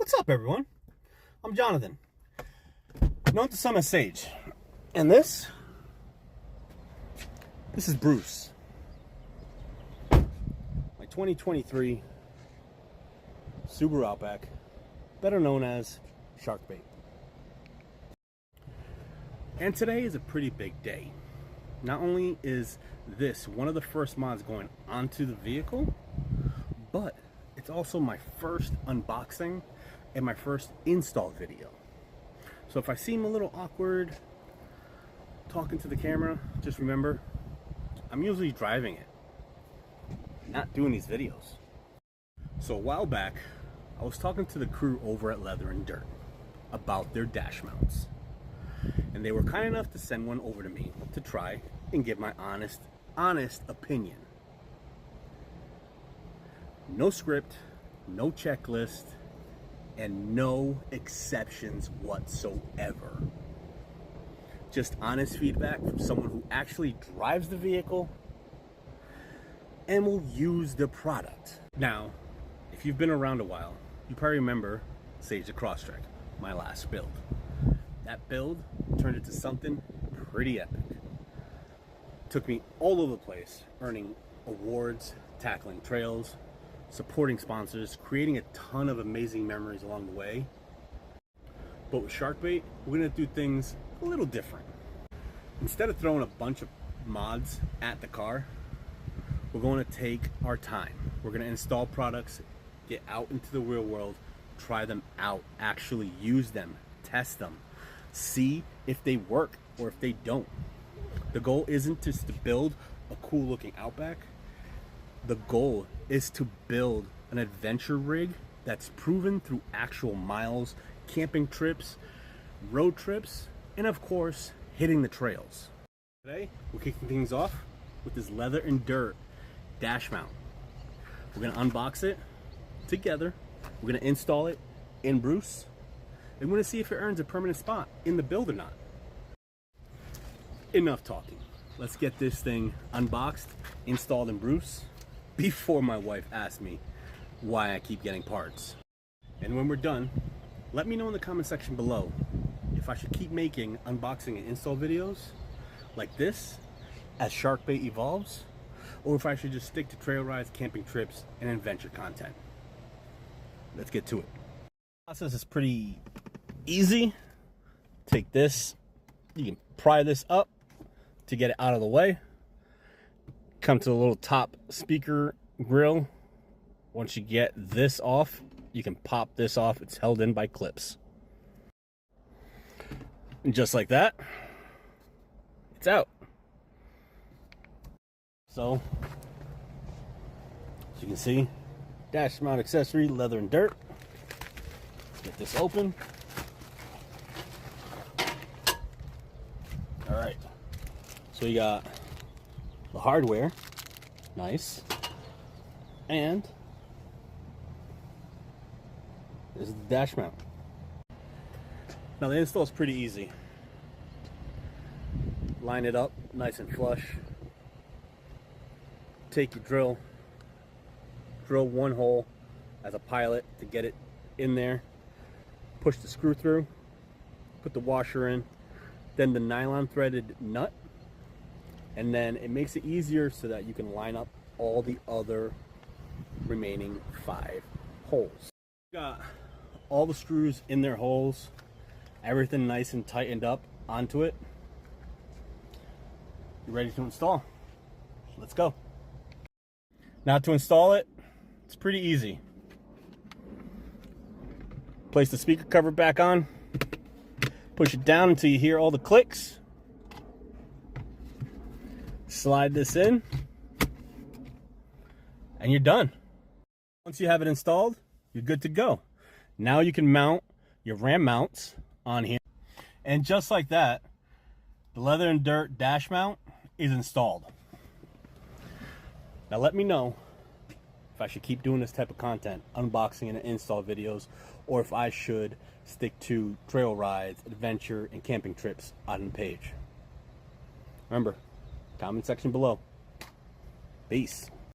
What's up, everyone? I'm Jonathan, known to some as Sage, and this is Bruce, my 2023 Subaru Outback, better known as Shark Bait. And today is a pretty big day. Not only is this one of the first mods going onto the vehicle, but it's also my first unboxing and my first install video. So if I seem a little awkward talking to the camera, just remember, I'm usually driving it, not doing these videos. So a while back, I was talking to the crew over at Leather and Dirt about their dash mounts. And they were kind enough to send one over to me to try and give my honest opinion. No script, no checklist, and no exceptions whatsoever. Just honest feedback from someone who actually drives the vehicle and will use the product. Now, if you've been around a while, you probably remember Sage the Crosstrek, my last build. That build turned into something pretty epic. Took me all over the place, earning awards, tackling trails, supporting sponsors, creating a ton of amazing memories along the way. But with Shark Bait, we're gonna do things a little different. Instead of throwing a bunch of mods at the car, we're going to take our time. We're gonna install products, get out into the real world, try them out, actually use them, test them, see if they work or if they don't. The goal isn't just to build a cool looking Outback. The goal is to build an adventure rig that's proven through actual miles, camping trips, road trips, and of course, hitting the trails. Today, we're kicking things off with this Leather and Dirt dash mount. We're gonna unbox it together. We're gonna install it in Bruce, and we're gonna see if it earns a permanent spot in the build or not. Enough talking. Let's get this thing unboxed, installed in Bruce, before my wife asks me why I keep getting parts. And when we're done, let me know in the comment section below if I should keep making unboxing and install videos like this as Shark Bait evolves, or if I should just stick to trail rides, camping trips, and adventure content. Let's get to it. The process is pretty easy. Take this, you can pry this up to get it out of the way. Come to the little top speaker grill. Once you get this off, you can pop this off. It's held in by clips. And just like that, it's out. So, as you can see, dash mount accessory, Leather and Dirt. Let's get this open. All right. So we got the hardware, nice, and this is the dash mount. Now the install is pretty easy. Line it up nice and flush. Take your drill one hole as a pilot to get it in there. Push the screw through, put the washer in, then the nylon threaded nut. And then it makes it easier so that you can line up all the other remaining 5 holes. Got all the screws in their holes, everything nice and tightened up onto it. You're ready to install. Let's go. Now to install it, it's pretty easy. Place the speaker cover back on, push it down until you hear all the clicks. Slide this in, and you're done. Once you have it installed, you're good to go. Now you can mount your Ram mounts on here. And just like that, the Leather and Dirt dash mount is installed. Now let me know if I should keep doing this type of content, unboxing and install videos, or if I should stick to trail rides, adventure, and camping trips on the page. Remember, comment section below. Peace.